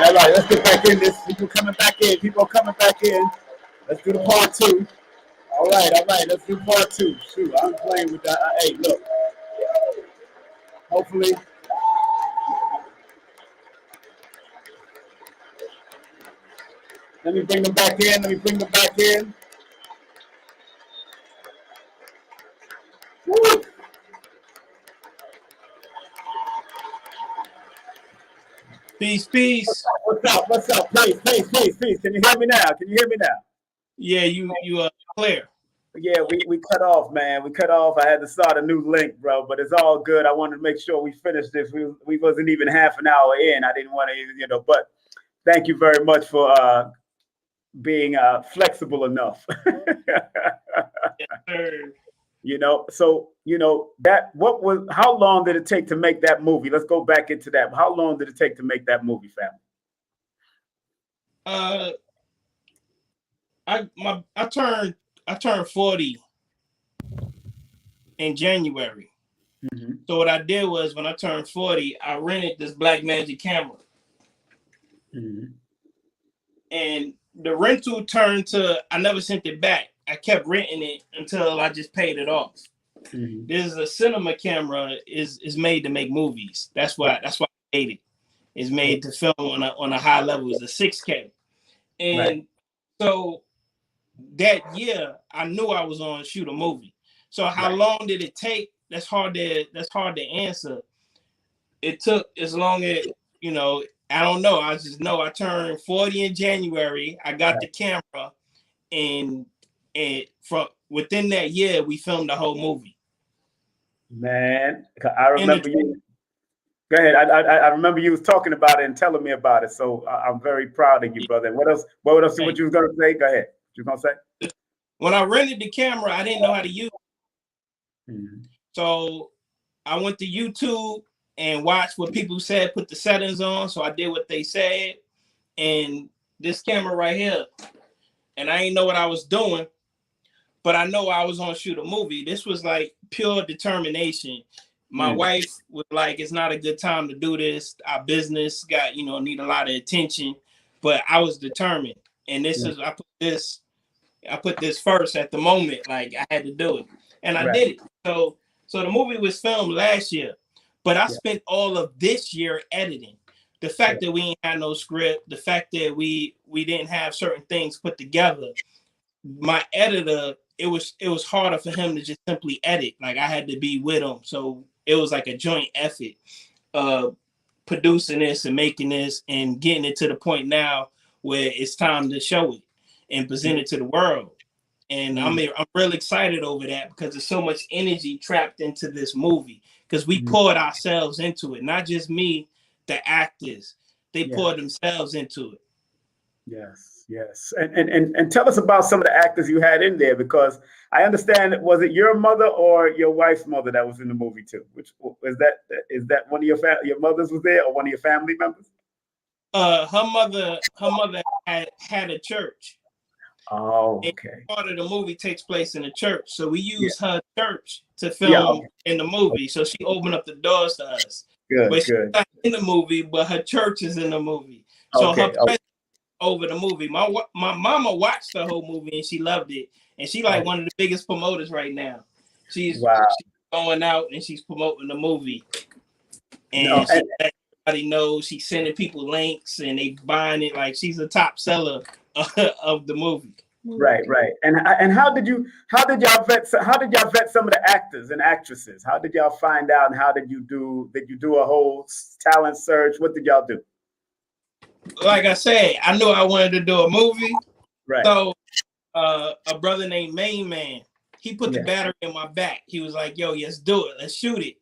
All right. Let's get back in this. People coming back in. People coming back in. Let's do the part two. All right. Let's do part two. Shoot, I'm playing with that. Hey, look. Hopefully. Let me bring them back in. Woo. Peace. What's up? Peace. Can you hear me now? Yeah, you are clear. Yeah, we cut off, man. I had to start a new link, bro, but it's all good. I wanted to make sure we finished this. We wasn't even half an hour in. I didn't want to, but thank you very much for being flexible enough. Yes, sir. How long did it take to make that movie? Let's go back into that. How long did it take to make that movie, family? I turned 40 in January. Mm-hmm. So what I did was when I turned 40, I rented this Blackmagic camera. Mm-hmm. And the rental turned to, I never sent it back. I kept renting it until I just paid it off. Mm-hmm. This is a cinema camera is made to make movies. That's why I made it. It's made to film on a high level. It's a 6K. And so that year I knew I was on shoot a movie. So how long did it take? That's hard to answer. It took as long as, I don't know. I just know I turned 40 in January. I got the camera and from within that year we filmed the whole movie. Man, I remember you. Go ahead. I remember you was talking about it and telling me about it. So I'm very proud of you, brother. What else? What you was gonna say? Go ahead. What you gonna say? When I rented the camera, I didn't know how to use it. Mm-hmm. So I went to YouTube and watched what people said, put the settings on. So I did what they said. And this camera right here, and I didn't know what I was doing, but I know I was on shoot a movie. This was like pure determination. My wife was like, it's not a good time to do this. Our business got, need a lot of attention, but I was determined. And I put this first at the moment. Like I had to do it and I did it. So the movie was filmed last year, but I spent all of this year editing. The fact that we ain't had no script, the fact that we didn't have certain things put together, my editor, it was harder for him to just simply edit. Like I had to be with him. So it was like a joint effort, producing this and making this and getting it to the point now where it's time to show it and present it to the world. And I'm really excited over that because there's so much energy trapped into this movie because we poured ourselves into it. Not just me, the actors, they poured themselves into it. Yes. And tell us about some of the actors you had in there, because I understand, was it your mother or your wife's mother that was in the movie too? Which is that one of your mothers was there or one of your family members? Her mother had a church. Oh, okay. And part of the movie takes place in a church. So we use her church to film in the movie. So she opened up the doors to us. She's not in the movie, but her church is in the movie. So her presence over the movie. My mama watched the whole movie and she loved it, and she like one of the biggest promoters right now. She's going out and she's promoting the movie, and she let everybody know. She's sending people links and they buying it. Like, she's a top seller of the movie. Right. And how did y'all vet some of the actors and actresses? How did y'all find out, and how did you do a whole talent search? What did y'all do? Like I said, I knew I wanted to do a movie. Right. So a brother named Main Man, he put the battery in my back. He was like, yo, let's do it. Let's shoot it.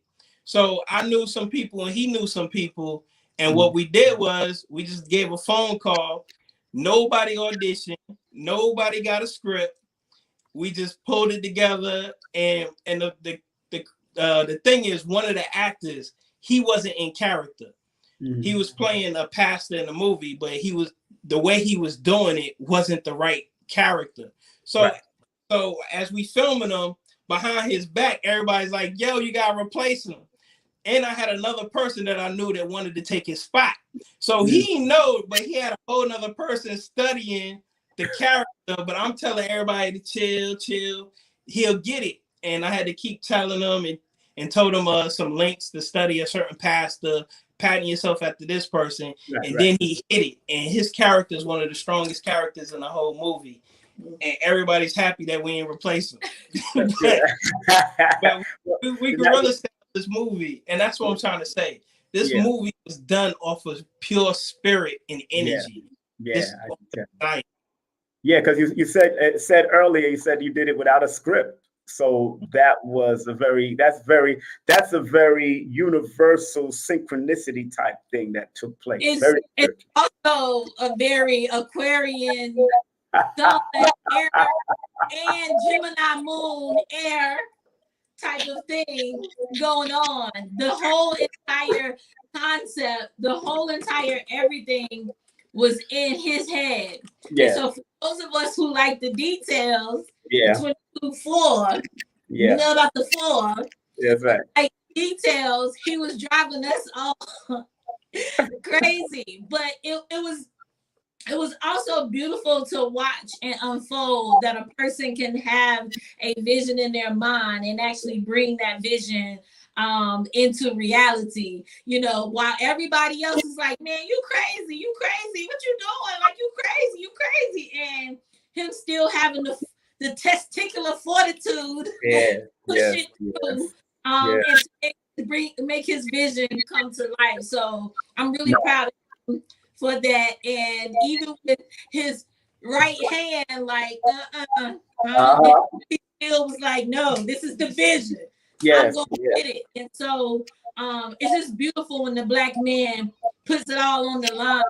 So I knew some people and he knew some people. And what we did was we just gave a phone call. Nobody auditioned. Nobody got a script. We just pulled it together. And the thing is, one of the actors, he wasn't in character. He was playing a pastor in the movie, but the way he was doing it wasn't the right character. So as we filming him, behind his back, everybody's like, yo, you gotta replace him. And I had another person that I knew that wanted to take his spot. So he didn't know, but he had a whole nother person studying the character. But I'm telling everybody to chill. He'll get it. And I had to keep telling them and told him some links to study a certain pastor, patting yourself after this person. Then he hit it. And his character is one of the strongest characters in the whole movie. And everybody's happy that we ain't replace him. but we can really say this movie, and that's what I'm trying to say. This movie was done off of pure spirit and energy. Because you said earlier, you said you did it without a script. So that's a very universal synchronicity type thing that took place. It's also a very Aquarian sun, air, and Gemini moon air type of thing going on. The whole entire concept, the whole entire everything was in his head. And so for those of us who like the details, 22-4, you know about the 4. That's right. Like details, he was driving us all crazy. But it was also beautiful to watch and unfold that a person can have a vision in their mind and actually bring that vision into reality, you know, while everybody else is like, man, you crazy, what you doing? Like, you crazy. And him still having the testicular fortitude and make his vision come to life. So I'm really proud of him for that. And even with his right hand, like, he still was like, no, this is the vision. I'm gonna get it. And so it's just beautiful when the Black man puts it all on the line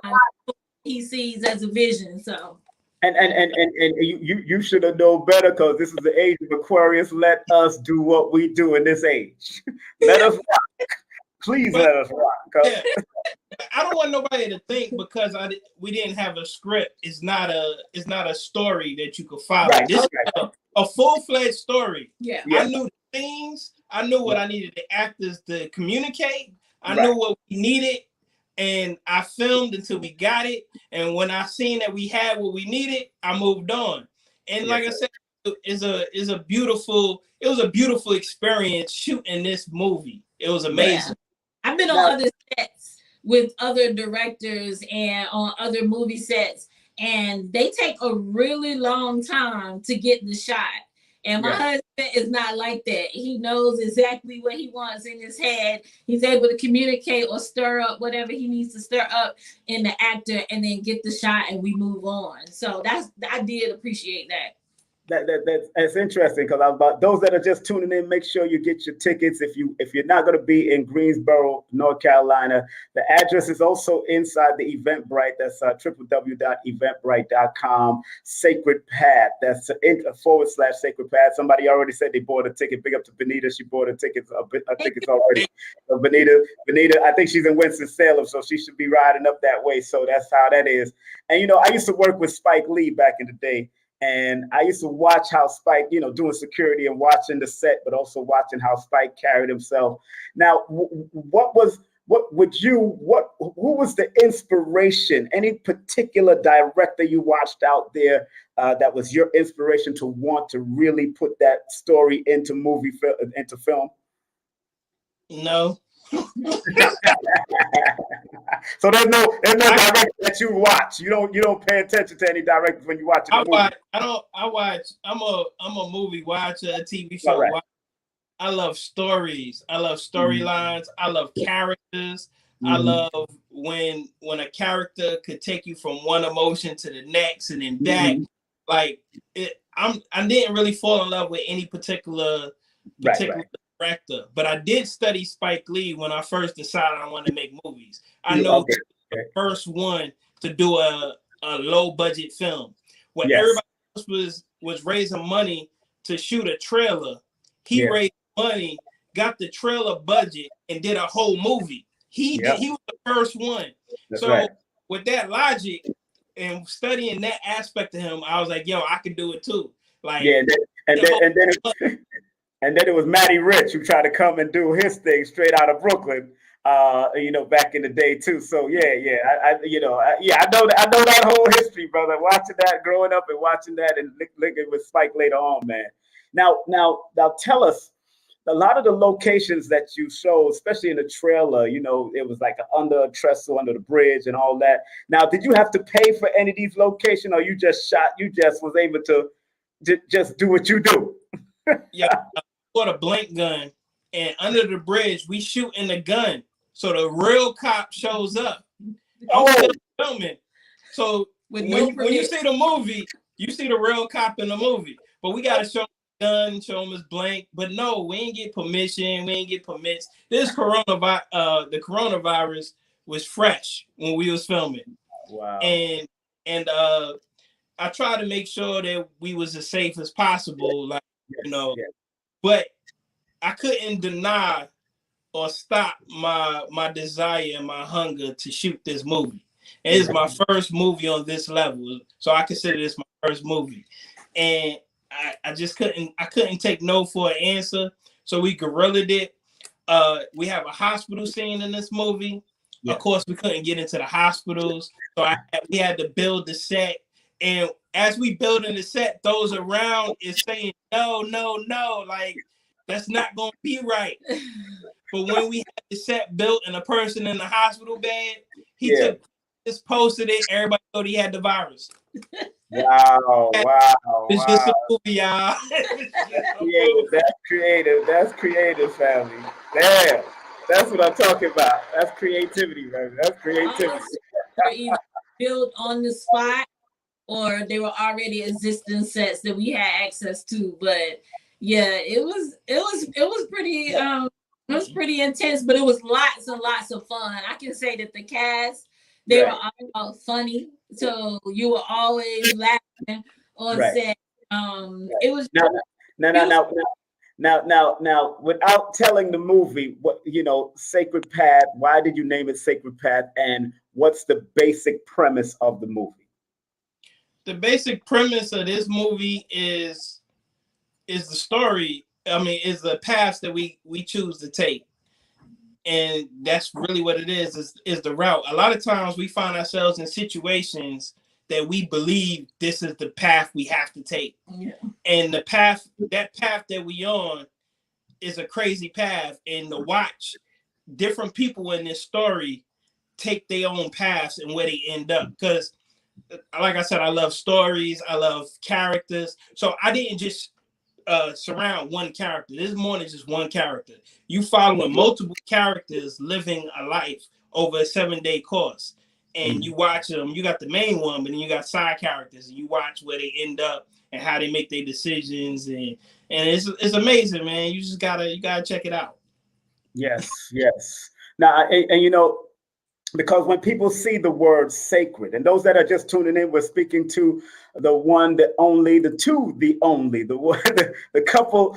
he sees as a vision. So and you should have known better, because this is the age of Aquarius. Let us do what we do in this age. Let us rock. Please let us rock. I don't want nobody to think because we didn't have a script. It's not a story that you could follow. This is a full-fledged story. I knew the things. I knew what I needed the actors to communicate. I knew what we needed, and I filmed until we got it. And when I seen that we had what we needed, I moved on. And like I said, it was a beautiful experience shooting this movie. It was amazing. I've been on other sets with other directors and on other movie sets, and they take a really long time to get the shot. And my husband is not like that. He knows exactly what he wants in his head. He's able to communicate or stir up whatever he needs to stir up in the actor, and then get the shot, and we move on. So I did appreciate that. That's interesting, because about those that are just tuning in, make sure you get your tickets. If you're not going to be in Greensboro, North Carolina, the address is also inside the Eventbrite. That's www.eventbrite.com. Sacred Path. That's /Sacred Path. Somebody already said they bought a ticket. Big up to Benita. She bought her tickets already. So Benita, I think she's in Winston-Salem, so she should be riding up that way. So that's how that is. And you know, I used to work with Spike Lee back in the day. And I used to watch how Spike, doing security and watching the set, but also watching how Spike carried himself. Now, what was who was the inspiration? Any particular director you watched out there that was your inspiration to want to really put that story into into film? No. So there's no director that you watch. You don't pay attention to any directors when you watch a movie. I'm a movie watcher, a TV show Right. watcher. I love stories. I love storylines. I love characters. I love when a character could take you from one emotion to the next and then back. Like I didn't really fall in love with any particular director, but I did study Spike Lee when I first decided I wanted to make movies. I know the first one to do a low budget film. When everybody else was raising money to shoot a trailer, he raised money, got the trailer budget, and did a whole movie. He was the first one. With that logic and studying that aspect of him, I was like, yo, I could do it too. Like, and then it was Matty Rich who tried to come and do his thing straight out of Brooklyn, back in the day too. So I know that whole history, brother. Watching that growing up and watching that and linking with Spike later on, man. Now tell us, a lot of the locations that you show, especially in the trailer, it was like under a trestle, under the bridge and all that. Now, did you have to pay for any of these locations, or you just was able to just do what you do? Yeah, I bought a blank gun, and under the bridge, we shoot in the gun. So the real cop shows up. I'm still filming. So when you see the movie, you see the real cop in the movie. But we got to show him the gun, show him his blank. But no, we ain't get permission. We ain't get permits. The coronavirus was fresh when we was filming. Wow. And I try to make sure that we was as safe as possible. Like, but I couldn't deny or stop my desire and my hunger to shoot this movie. And it's my first movie on this level, so I consider this my first movie. And I just couldn't take no for an answer. So we guerrilled it. We have a hospital scene in this movie. Of course, we couldn't get into the hospitals, so we had to build the set. And as we building the set, those around is saying no, like that's not gonna be right. But when we had the set built and a person in the hospital bed, just posted it. Everybody thought he had the virus. Wow. It's just a movie, y'all. That's creative, family. Damn. That's what I'm talking about. That's creativity, man. That's creativity. They're either built on the spot or they were already existing sets that we had access to. But yeah, it was pretty intense, but it was lots and lots of fun. I can say that the cast, they were all funny. So you were always laughing on set. It was Now, without telling the movie, what Sacred Path, why did you name it Sacred Path, and what's the basic premise of the movie? The basic premise of this movie is the story. I mean, is the paths that we choose to take. And that's really what it is the route. A lot of times we find ourselves in situations that we believe this is the path we have to take. Yeah. And that path that we on is a crazy path. And to watch different people in this story take their own paths and where they end up. Because like I said, I love stories. I love characters. So I didn't just surround one character. This is more than just one character. You following multiple characters living a life over a 7-day course. And you watch them, you got the main one, but then you got side characters, and you watch where they end up and how they make their decisions, and it's amazing, man. You just gotta check it out. Yes. Now, and because when people see the word sacred, and those that are just tuning in, we're speaking to the one, the only, the two, the only, the one, the couple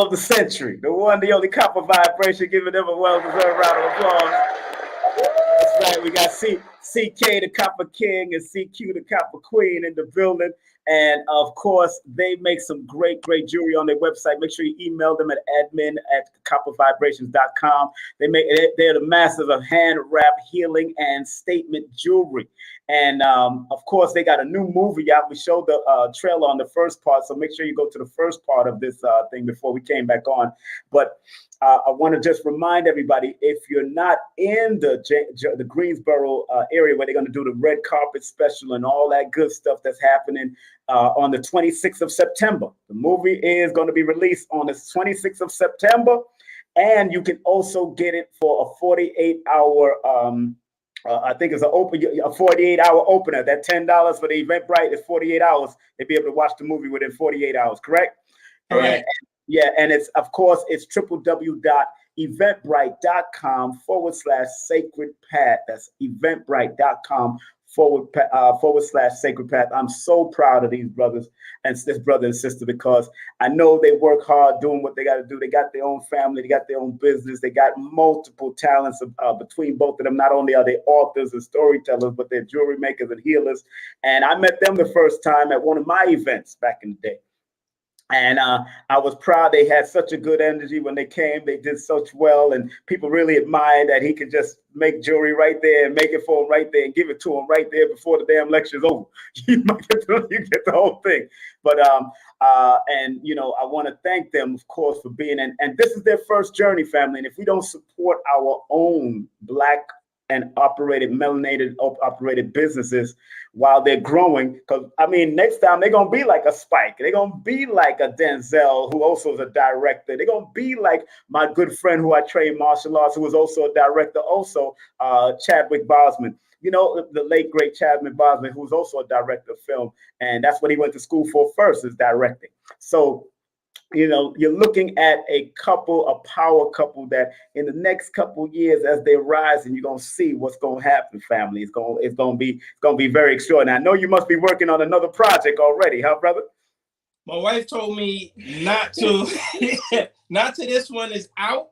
of the century, the one, the only Copper Vibration, giving them a well-deserved round of applause. That's right. We got CK the Copper King and CQ the Copper Queen in the building. And of course, they make some great jewelry on their website. Make sure you email them at admin@coppervibrations.com. They're the masters of hand wrap, healing, and statement jewelry. And of course, they got a new movie out. We showed the trailer on the first part, so make sure you go to the first part of this thing before we came back on. But I want to just remind everybody, if you're not in the Greensboro area where they're going to do the red carpet special and all that good stuff that's happening on the 26th of September. The movie is going to be released on the 26th of September, and you can also get it for a 48-hour I think it's a 48-hour opener. That $10 for the Eventbrite is 48 hours. They'll be able to watch the movie within 48 hours, correct? Correct. And it's www.eventbrite.com/sacred path. That's eventbrite.com/sacred path. I'm so proud of these brothers and this brother and sister, because I know they work hard doing what they got to do. They got their own family, they got their own business, they got multiple talents between both of them. Not only are they authors and storytellers, but they're jewelry makers and healers. And I met them the first time at one of my events back in the day. And I was proud. They had such a good energy when they came. They did such well, and people really admired that he could just make jewelry right there and make it for them right there and give it to them right there before the damn lecture's over. You get the whole thing. But and you know, I want to thank them, of course, for being and this is their first journey, family. And if we don't support our own Black and melanated operated businesses while they're growing, because I mean, next time they're gonna be like a Spike, they're gonna be like a Denzel, who also is a director. They're gonna be like my good friend who I trained martial arts, who was also a director, also Chadwick Boseman. You know, the late great Chadwick Boseman, who was also a director of film, and that's what he went to school for first, is directing. So, you know, you're looking at a power couple that in the next couple years, as they rise, and you're gonna see what's gonna happen, family. It's gonna be very extraordinary. I know you must be working on another project already, huh, brother? My wife told me not to. Not till this one is out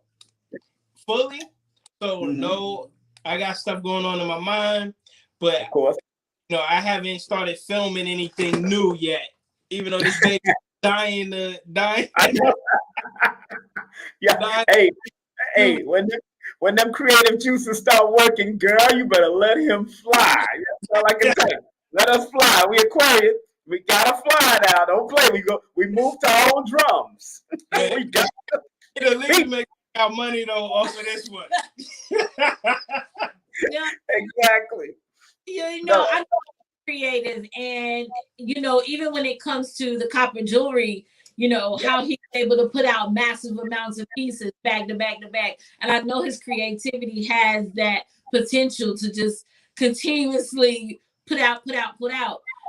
fully. So no, I got stuff going on in my mind, but of course, you know, I haven't started filming anything new yet. Even though this baby dying. I know. Yeah. Dying. Hey, when them creative juices start working, girl, you better let him fly. That's all I can say. Let us fly. We Aquarius. We gotta fly now. Don't play. We move to our own drums. Yeah. We got to at least make our money though off of this one. Yeah. Exactly. You know, I know creative, and you know, even when it comes to the copper jewelry, you know, how he's able to put out massive amounts of pieces back to back to back. And I know his creativity has that potential to just continuously put out.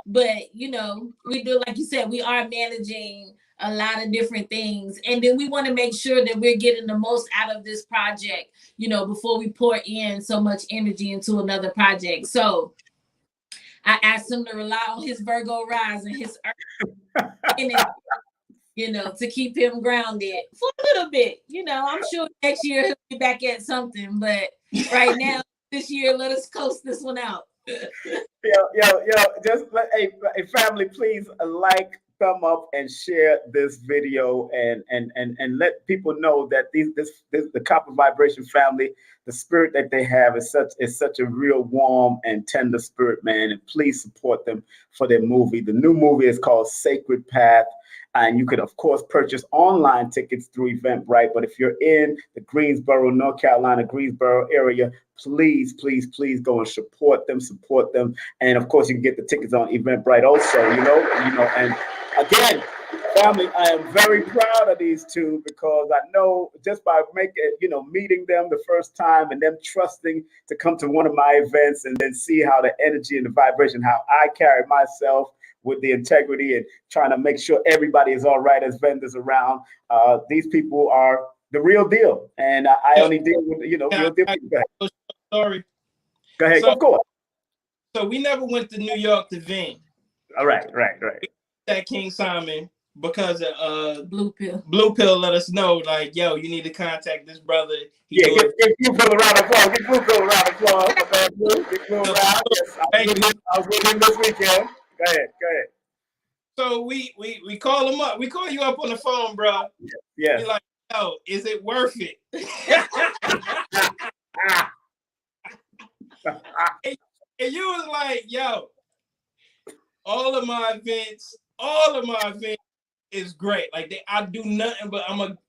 But you know, we do, like you said, we are managing a lot of different things, and then we want to make sure that we're getting the most out of this project, you know, before we pour in so much energy into another project. So I asked him to rely on his Virgo rise and his earth energy, you know, to keep him grounded for a little bit. You know, I'm sure next year he'll be back at something, but right now, this year, let us coast this one out. Yo, just hey, family, please like, thumb up, and share this video, and let people know that the Copper Vibration family, the spirit that they have is such a real warm and tender spirit, man. And please support them for their movie. The new movie is called Sacred Path. And you could, of course, purchase online tickets through Eventbrite. But if you're in the Greensboro, North Carolina, Greensboro area, please go and support them. And of course, you can get the tickets on Eventbrite also, you know. And again, family, I am very proud of these two, because I know just by meeting them the first time and them trusting to come to one of my events and then see how the energy and the vibration, how I carry myself with the integrity and trying to make sure everybody is all right as vendors around. These people are the real deal. And I only deal with, real deal people. Sorry. Go ahead, of course. So we never went to New York to vend. All right. That King Simon, because Blue Pill. Blue Pill let us know, like, yo, you need to contact this brother. Give Blue Pill a round of applause. Give Blue Pill a round of applause. My man, Blue. Give Blue a round. Yes, I was with him this weekend. Go ahead. So we call him up. We call you up on the phone, bro. Yeah. You're like, yo, is it worth it? And you was like, yo, all of my events is great. Like I do nothing but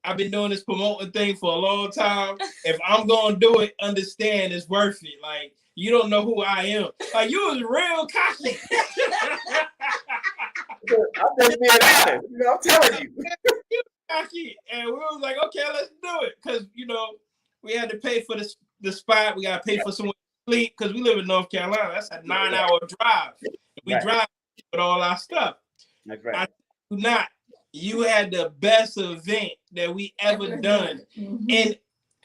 I've been doing this promoting thing for a long time. If I'm gonna do it, understand it's worth it. Like you don't know who I am. Like you was real cocky. I'm just being honest. I'm telling you. Cocky. And we was like, okay, let's do it. Cause we had to pay for the spot. We gotta pay for someone to sleep because we live in North Carolina. That's a 9-hour drive. We drive with all our stuff. That's right. I do not. You had the best event that we ever done. And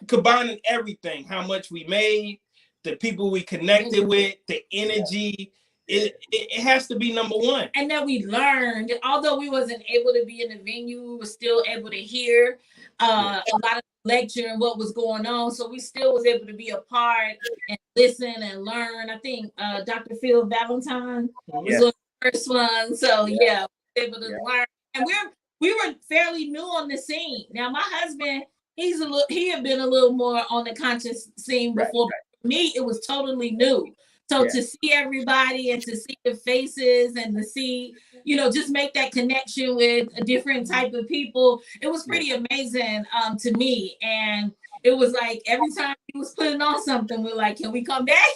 combining everything, how much we made, the people we connected with, the energy, it has to be number one. And then we learned, although we wasn't able to be in the venue, we were still able to hear a lot of lecture and what was going on. So we still was able to be a part and listen and learn. I think Dr. Phil Valentine was the first one. So we were able to learn. And we were fairly new on the scene. Now my husband, he had been a little more on the conscious scene before. For me, it was totally new. So to see everybody and to see the faces and to see, just make that connection with a different type of people, it was pretty amazing to me. And it was like every time he was putting on something, we're like, can we come back?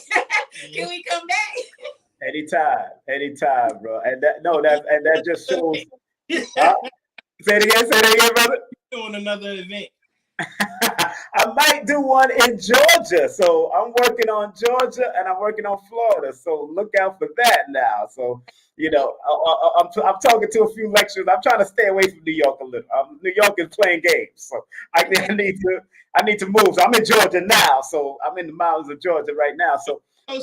Can we come back? Anytime, bro. And that just shows. Say it again, brother. Doing another event. I might do one in Georgia. So I'm working on Georgia and I'm working on Florida. So look out for that now. So, I'm talking to a few lecturers. I'm trying to stay away from New York a little. New York is playing games. So I need to move. So I'm in Georgia now. So I'm in the mountains of Georgia right now. So but,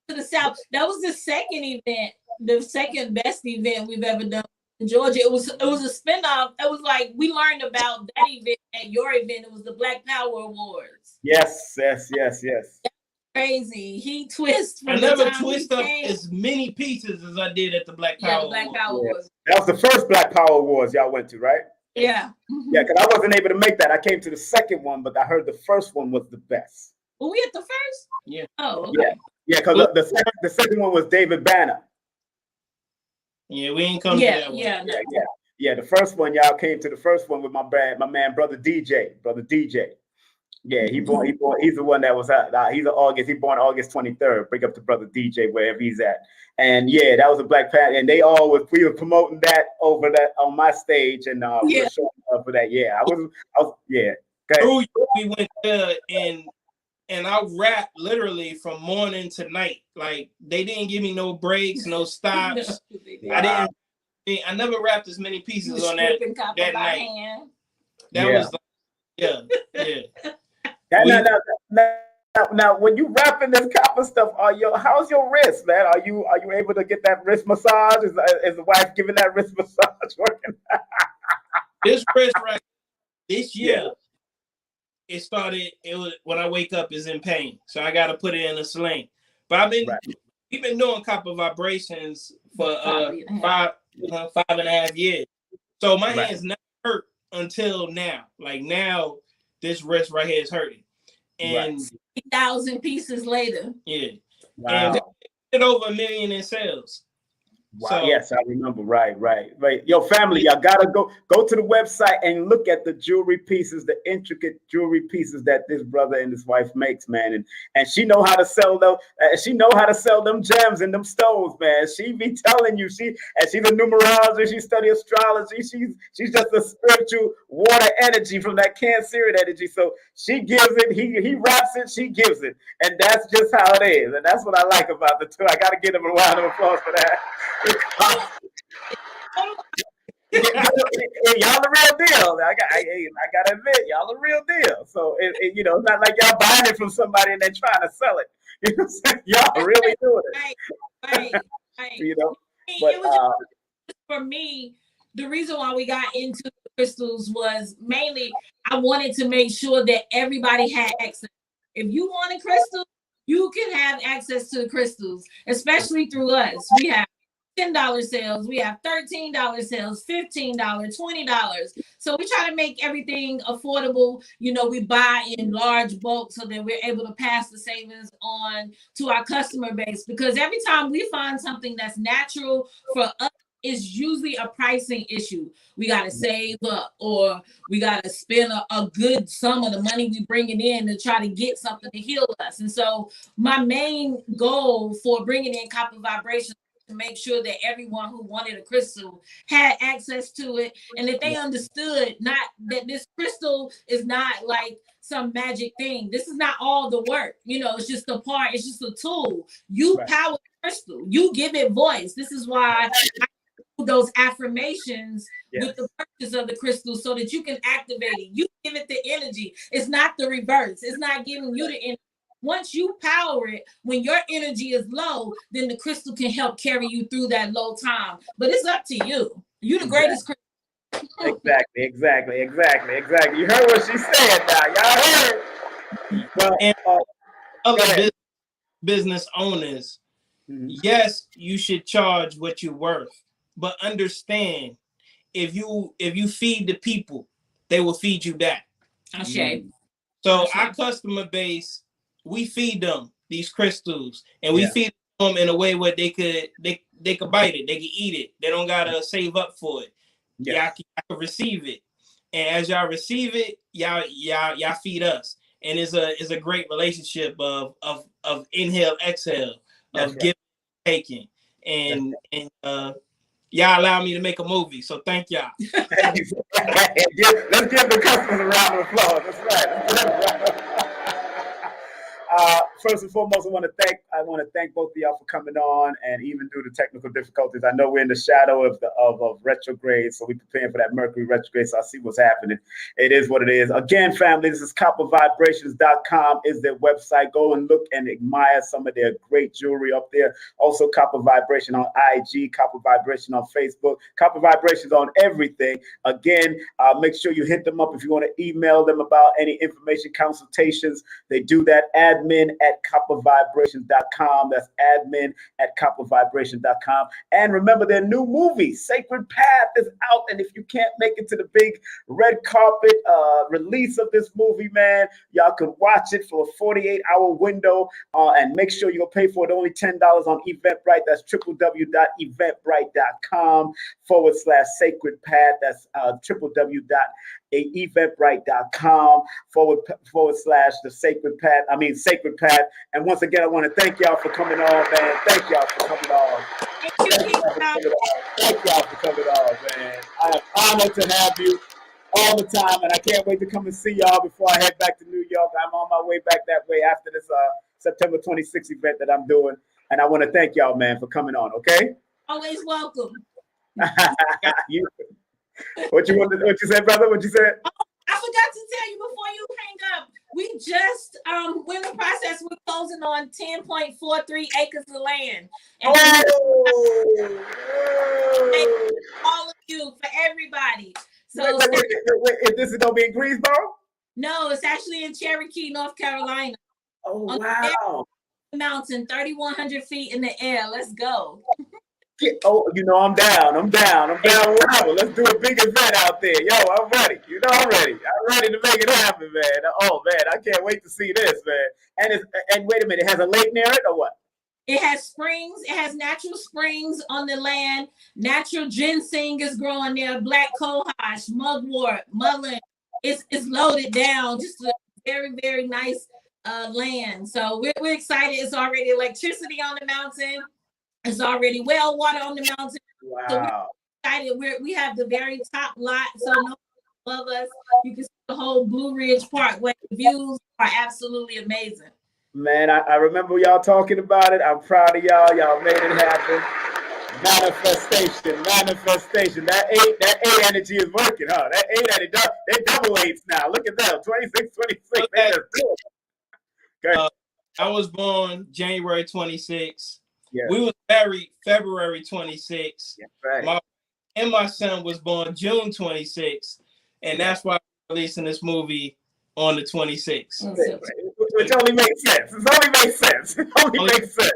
to the south. That was the second event, the second best event we've ever done. Georgia, it was a spinoff. It was like we learned about that event at your event. It was the Black Power Awards. Yes. Crazy. He twisted. I never twisted up as many pieces as I did at the Black Power Awards. That was the first Black Power Awards y'all went to, right? Yeah. Yeah, because I wasn't able to make that. I came to the second one, but I heard the first one was the best. Were we at the first? Yeah. Oh, okay. Yeah, because the second one was David Banner. Yeah, we ain't come to that one. Yeah. The first one, y'all came to the first one with my man, brother DJ. Yeah, he's the one that was he's born August 23rd. Bring up to brother DJ wherever he's at. And yeah, that was a Black Panther, and we were promoting that over that on my stage, and we were showing up for that. Yeah, I was we went there and I rapped literally from morning to night. Like they didn't give me no breaks, no stops. I never rapped as many pieces on that night. That was Now, when you rapping this copper stuff, how's your wrist, man? Are you able to get that wrist massage? Is the wife giving that wrist massage working? This wrist right this year. It was when I wake up is in pain. So I got to put it in a sling. But we've been doing copper vibrations for 5.5 years. So my hands never hurt until now. Like now, this wrist right here is hurting. And 1,000 pieces later. Yeah. Wow. And did over 1 million in sales. Wow. So, yes, I remember. Right. Yo, family, y'all gotta go to the website and look at the jewelry pieces, the intricate jewelry pieces that this brother and his wife makes, man. And she know how to sell them. She know how to sell them gems and them stones, man. She be telling you, she's a numerologist. She study astrology. She's just a spiritual water energy from that Cancerian energy. So she gives it. He raps it. She gives it, and that's just how it is. And that's what I like about the two. I gotta give them a round of applause for that. Y'all the real deal. I gotta admit, y'all the real deal. So it's not like y'all buying it from somebody and they're trying to sell it. You know what I'm saying? Y'all really doing it. Right. But it was for me, the reason why we got into crystals was mainly I wanted to make sure that everybody had access. If you want a crystal, you can have access to the crystals, especially through us. We have $10 sales, we have $13 sales, $15, $20. So we try to make everything affordable. You know, we buy in large bulk so that we're able to pass the savings on to our customer base, because every time we find something that's natural for us, it's usually a pricing issue. We got to save up, or we got to spend a good sum of the money we bringing in to try to get something to heal us. And so my main goal for bringing in Copper Vibration, to make sure that everyone who wanted a crystal had access to it, and that they understood not that this crystal is not like some magic thing. This is not all the work. You know, it's just a part, it's just a tool. You power the crystal, you give it voice. This is why I do those affirmations with the purchase of the crystal, so that you can activate it. You give it the energy. It's not the reverse. It's not giving you the energy. Once you power it, when your energy is low, then the crystal can help carry you through that low time. But it's up to you. You're the greatest crystal. Exactly. You heard what she said now. Y'all heard? Well, and other business owners, yes, you should charge what you're worth, but understand, if you feed the people, they will feed you back. Okay. So our customer base, we feed them these crystals, and we feed them in a way where they could bite it, they can eat it. They don't gotta save up for it. Y'all can receive it, and as y'all receive it, y'all feed us, and it's a great relationship of inhale, exhale, of giving, taking, and y'all allow me to make a movie, so thank y'all. Let's give the customers a round of applause. That's right. First and foremost, I want to thank both of y'all for coming on, and even through the technical difficulties. I know we're in the shadow of retrograde, so we're preparing for that Mercury retrograde. So I see what's happening. It is what it is. Again, family, this is coppervibrations.com is their website. Go and look and admire some of their great jewelry up there. Also, Copper Vibration on IG, Copper Vibration on Facebook, Copper Vibrations on everything. Again, make sure you hit them up if you want to email them about any information, consultations. They do that. admin@coppervibrations.com. That's admin@coppervibrations.com. And remember, their new movie, Sacred Path, is out. And if you can't make it to the big red carpet release of this movie, man, y'all can watch it for a 48-hour window. And make sure you'll pay for it only $10 on Eventbrite. That's www.eventbrite.com/Sacred Path. That's www.eventbrite.com/the Sacred Path. Sacred Path. And once again, I want to thank y'all for coming on, man. Thank y'all for coming on. Thank y'all for coming on, man. I am honored to have you all the time, and I can't wait to come and see y'all before I head back to New York. I'm on my way back that way after this September 26th event that I'm doing. And I want to thank y'all, man, for coming on, okay? Always welcome. What you said, brother? What you said? Oh, I forgot to tell you before you hang up. We just we're in the process. We're closing on 10.43 acres of land. And all of you, for everybody. So wait, if this is gonna be in Greensboro? No, it's actually in Cherokee, North Carolina. Oh, wow. Mountain, 3,100 feet in the air. Let's go. I'm down. Whatever. Let's do a big event out there. Yo, I'm ready. I'm ready. I'm ready to make it happen, man. Oh, man, I can't wait to see this, man. And wait a minute, it has a lake near it or what? It has springs. It has natural springs on the land. Natural ginseng is growing there. Black cohosh, mugwort, mullein. It's loaded down. Just a very, very nice land. So we're excited. It's already electricity on the mountain. It's already well water on the mountain. Wow. So we're excited. We have the very top lot. So no above us. You can see the whole Blue Ridge Parkway. The views are absolutely amazing. Man, I remember y'all talking about it. I'm proud of y'all. Y'all made it happen. Manifestation. That eight energy is working, huh? That 8 energy, they double 8s now. Look at them. 26. Okay. I was born January 26th. Yeah. We was married February 26th. That's right. My and my son was born June 26th, and that's why we're releasing this movie on the 26th. Which only makes sense. It only makes sense. It only makes sense.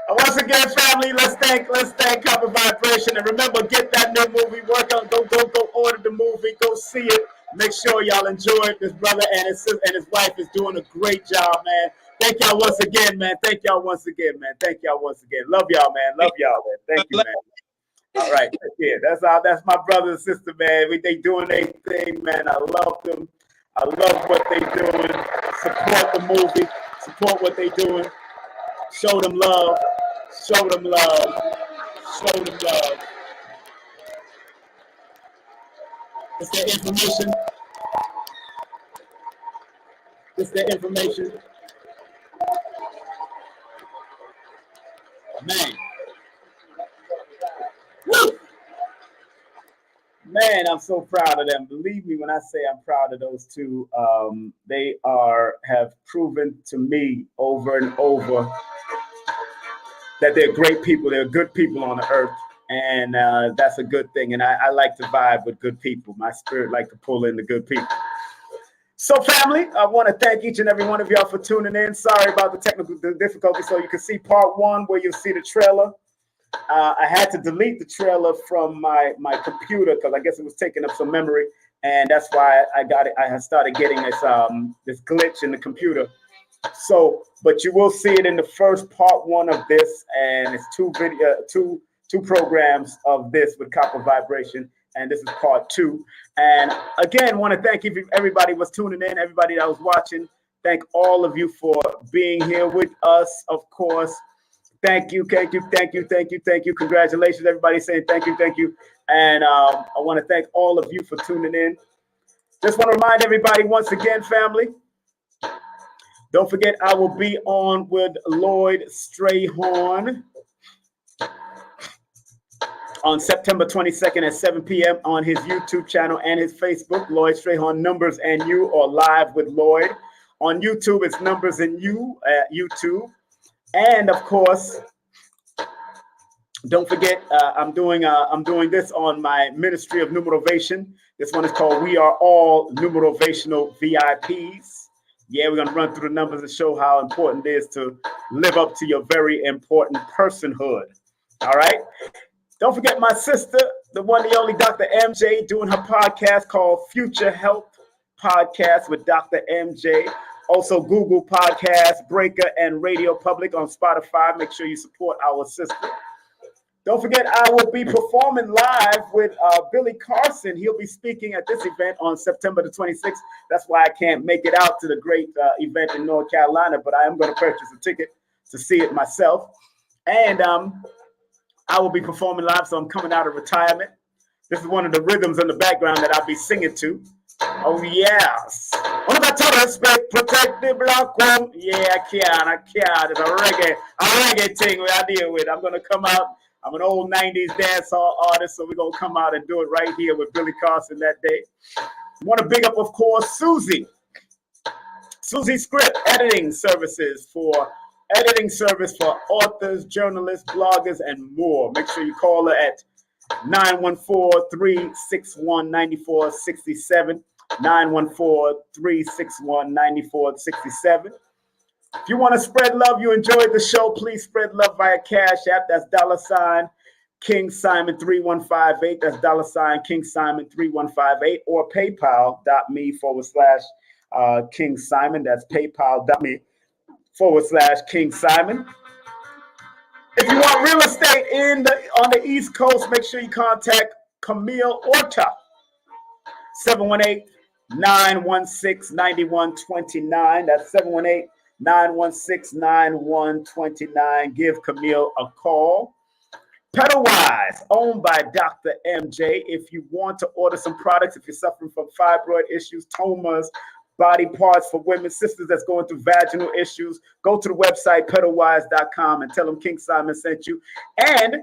Once again, family, let's thank Copper Vibration, and remember, get that new movie. Work on, go order the movie, go see it. Make sure y'all enjoy it. This brother and his wife is doing a great job, man. Thank y'all once again, man. Thank y'all once again, man. Thank y'all once again. Love y'all, man. Love y'all, man. Thank you, man. All right, yeah, that's my brother and sister, man. They doing their thing, man. I love them. I love what they doing. Support the movie. Support what they doing. Show them love. Show them love. Show them love. It's their information. It's their information. Man. Woo! Man, I'm so proud of them. Believe me when I say I'm proud of those two. They have proven to me over and over that they're great people. They're good people on the earth. And that's a good thing. And I like to vibe with good people. My spirit like to pull in the good people. So, family, I want to thank each and every one of y'all for tuning in. Sorry about the technical difficulty. So you can see part one where you'll see the trailer. I had to delete the trailer from my computer because I guess it was taking up some memory. And that's why I got it. I started getting this glitch in the computer. So, but you will see it in the first part one of this. And it's two programs of this with Copper Vibration, and this is part two. And again, want to thank everybody was tuning in, everybody that was watching. Thank all of you for being here with us, of course. Thank you. Congratulations, everybody saying thank you. And I want to thank all of you for tuning in. Just want to remind everybody once again, family, don't forget I will be on with Lloyd Strayhorn on September 22nd at 7 p.m. on his YouTube channel and his Facebook, Lloyd Strayhorn, Numbers and You, or Live with Lloyd. On YouTube, it's Numbers and You at YouTube. And of course, don't forget, I'm doing this on my Ministry of Numerovation. This one is called We Are All Numerovational VIPs. Yeah, we're going to run through the numbers and show how important it is to live up to your very important personhood. All right? Don't forget my sister, the one, the only Dr. MJ, doing her podcast called Future Health Podcast with Dr. MJ. Also, Google Podcasts, Breaker, and Radio Public on Spotify. Make sure you support our sister. Don't forget, I will be performing live with Billy Carson. He'll be speaking at this event on September the 26th. That's why I can't make it out to the great event in North Carolina, but I am going to purchase a ticket to see it myself. And I will be performing live, so I'm coming out of retirement. This is one of the rhythms in the background that I'll be singing to. Oh, yes. On the top respect, protect the black one. Yeah, I can. It's a reggae thing we I deal with. I'm going to come out. I'm an old 90s dancehall artist, so we're going to come out and do it right here with Billy Carson that day. I want to big up, of course, Susie Script Editing Services for authors, journalists, bloggers, and more. Make sure you call her at 914-361-9467. 914-361-9467. If you want to spread love, you enjoyed the show, please spread love via Cash App. That's $King Simon 3158. That's $King Simon 3158, or PayPal.me/King Simon. That's PayPal.me/King Simon. If you want real estate on the East Coast, make sure you contact Camille Orta. 718-916-9129. That's 718-916-9129. Give Camille a call. Pedalwise, owned by Dr. MJ. If you want to order some products, if you're suffering from fibroid issues, tomas, body parts for women, sisters that's going through vaginal issues, go to the website pedalwise.com and tell them King Simon sent you. And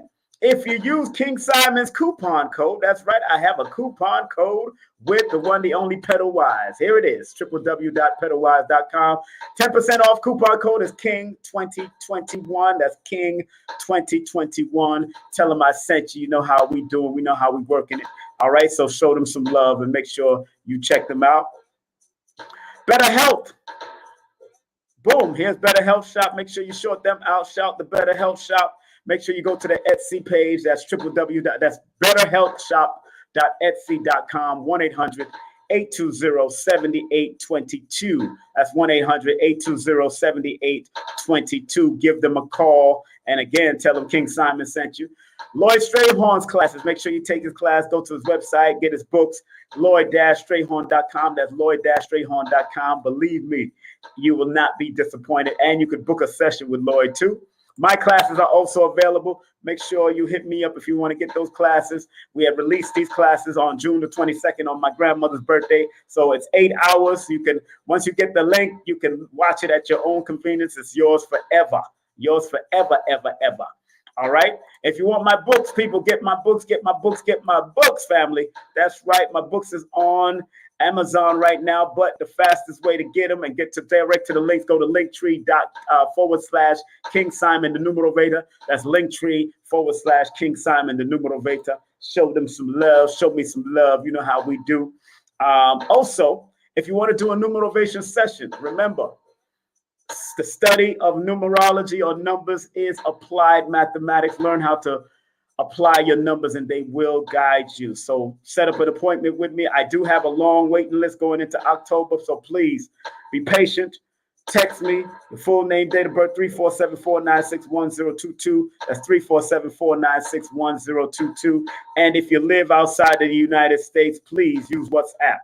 If you use King Simon's coupon code, that's right, I have a coupon code with the one, the only Pedal Wise. Here it is, www.pedalwise.com. 10% off coupon code is King2021. That's King2021. Tell them I sent you. You know how we doing. We know how we working it. All right, so show them some love and make sure you check them out. Better Health. Boom, here's Better Health Shop. Make sure you short them out. Shout the Better Health Shop. Make sure you go to the Etsy page. That's that's betterhealthshop.etsy.com. 1-800-820-7822. That's 1-800-820-7822. Give them a call. And again, tell them King Simon sent you. Lloyd Strayhorn's classes. Make sure you take his class. Go to his website. Get his books. Lloyd-Strayhorn.com. That's Lloyd-Strayhorn.com. Believe me, you will not be disappointed. And you can book a session with Lloyd too. My classes are also available. Make sure you hit me up if you want to get those classes. We have released these classes on June the 22nd on my grandmother's birthday. So it's 8 hours. You can, once you get the link, you can watch it at your own convenience. It's yours forever. Yours forever, ever, ever. All right. If you want my books, people, get my books, get my books, get my books, family. That's right. My books is on Amazon right now, but the fastest way to get them and get to direct to the links, go to linktree.com/King Simon the Numerovator. That's linktree.com/King Simon the Numerovator. Show them some love. Show me some love. You know how we do. Also, if you want to do a Numerovation session, remember, the study of numerology or numbers is applied mathematics. Learn how to apply your numbers and they will guide you. So set up an appointment with me. I do have a long waiting list going into October, so please be patient. Text me, the full name, date of birth, 347-496-1022. That's 347-496-1022. And if you live outside of the United States, please use WhatsApp.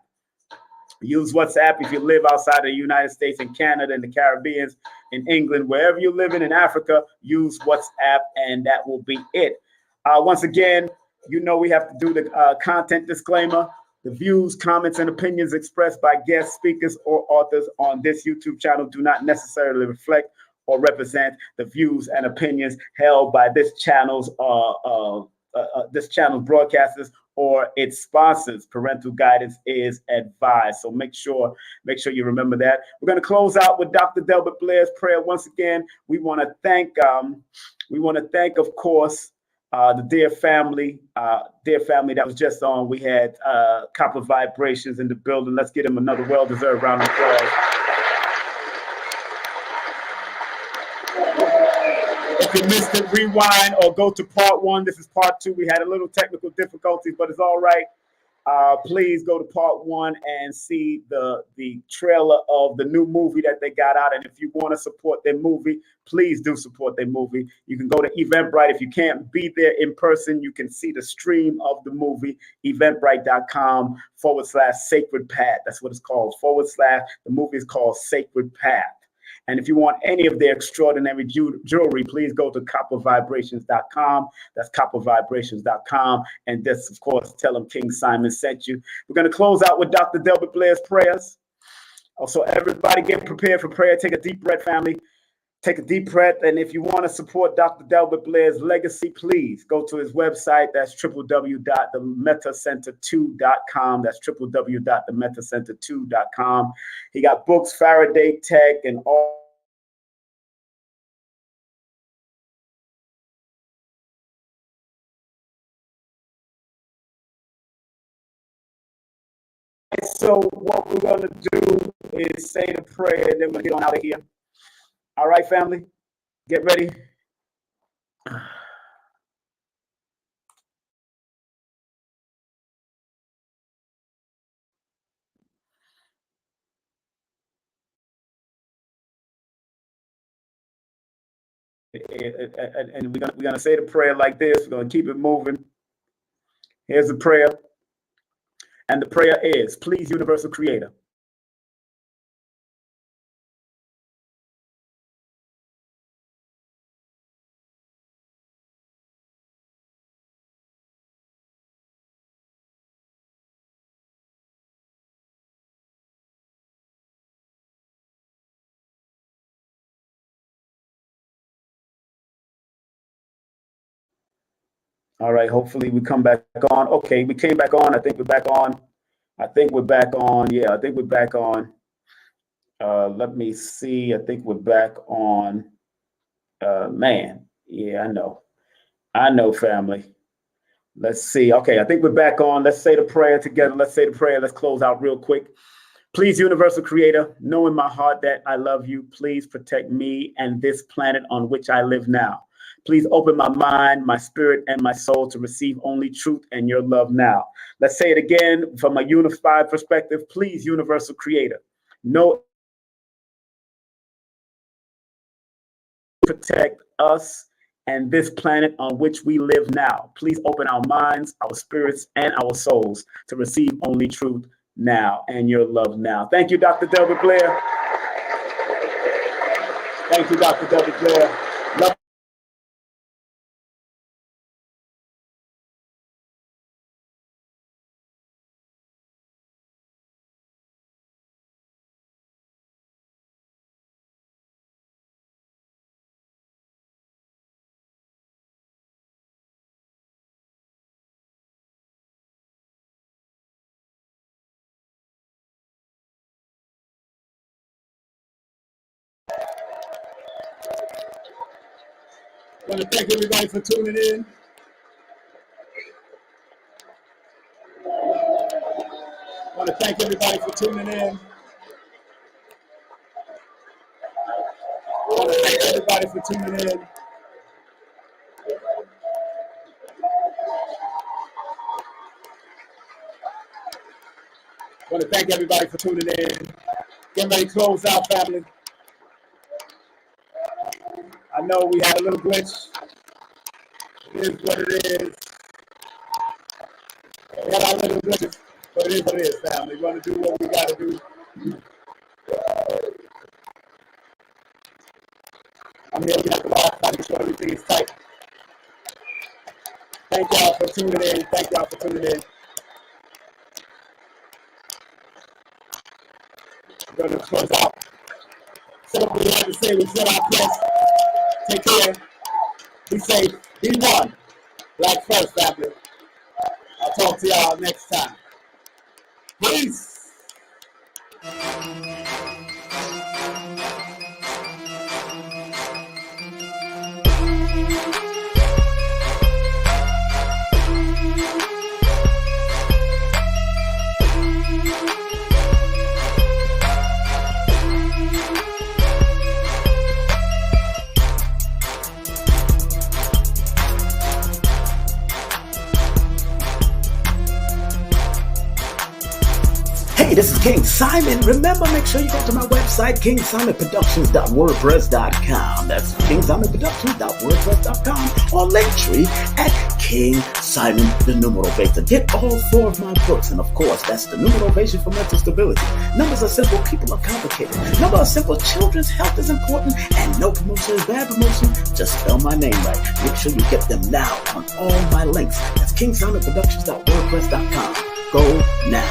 Use WhatsApp if you live outside of the United States, in Canada, in the Caribbean, in England, wherever you live in Africa, use WhatsApp, and that will be it. Once again, you know we have to do the content disclaimer. The views, comments, and opinions expressed by guest speakers or authors on this YouTube channel do not necessarily reflect or represent the views and opinions held by this channel's broadcasters or its sponsors. Parental guidance is advised. So make sure you remember that. We're going to close out with Dr. Delbert Blair's prayer. Once again, we want to thank, of course, the dear family that was just on. We had Copper Vibrations in the building. Let's get him another well-deserved round of applause. If you missed it, rewind or go to part 1. This is part 2. We had a little technical difficulties, but it's all right. Please go to part 1 and see the trailer of the new movie that they got out. And if you want to support their movie, please do support their movie. You can go to Eventbrite. If you can't be there in person, you can see the stream of the movie, eventbrite.com/Sacred Path. That's what it's called, / the movie is called Sacred Path. And if you want any of their extraordinary jewelry, please go to coppervibrations.com. That's coppervibrations.com. And this, of course, tell them King Simon sent you. We're going to close out with Dr. Delbert Blair's prayers. Also, everybody get prepared for prayer. Take a deep breath, family. Take a deep breath. And if you want to support Dr. Delbert Blair's legacy, please go to his website. That's www.themetacenter2.com. That's www.themetacenter2.com. He got books, Faraday Tech, and all. So what we're going to do is say the prayer, and then we're going to get on out of here. All right, family, get ready. And we're gonna say the prayer like this. We're going to keep it moving. Here's the prayer. And the prayer is, please, Universal Creator, All right, hopefully we come back on. Okay, we came back on. I think we're back on. Yeah, I think we're back on. Let me see. I think we're back on. Man, yeah, I know, family. Let's see. Okay, I think we're back on. Let's say the prayer together. Let's say the prayer. Let's close out real quick. Please, universal creator, know in my heart that I love you. Please protect me and this planet on which I live now. Please open my mind, my spirit, and my soul to receive only truth and your love now. Let's say it again from a unified perspective. Please, universal creator, know protect us and this planet on which we live now. Please open our minds, our spirits, and our souls to receive only truth now and your love now. Thank you, Dr. Delbert Blair. Thank you, Dr. Delbert Blair. Love I want to thank everybody for tuning in. I want to thank everybody for tuning in. I want to thank everybody for tuning in. I want to thank everybody for tuning in. Getting ready to close out, family. I know we had a little glitch. It is what it is. We had our little glitches, but it is what it is, family. We're going to do what we got to do. I'm here to get the last time to sure everything is tight. Thank y'all for tuning in. Thank y'all for tuning in. We're going to close out. So what we have to say, we said our best. Take care. Be safe. Be one. Black first, family. I'll talk to y'all next time. Peace. Hey, this is King Simon. Remember, make sure you go to my website, kingsimonproductions.wordpress.com. That's kingsimonproductions.wordpress.com or Linktree at King Simon the Numerovation. Get all 4 of my books, and of course, that's the Numerovation for mental stability. Numbers are simple, people are complicated. Numbers are simple, children's health is important, and no promotion is bad promotion. Just spell my name right. Make sure you get them now on all my links. That's kingsimonproductions.wordpress.com. Go now.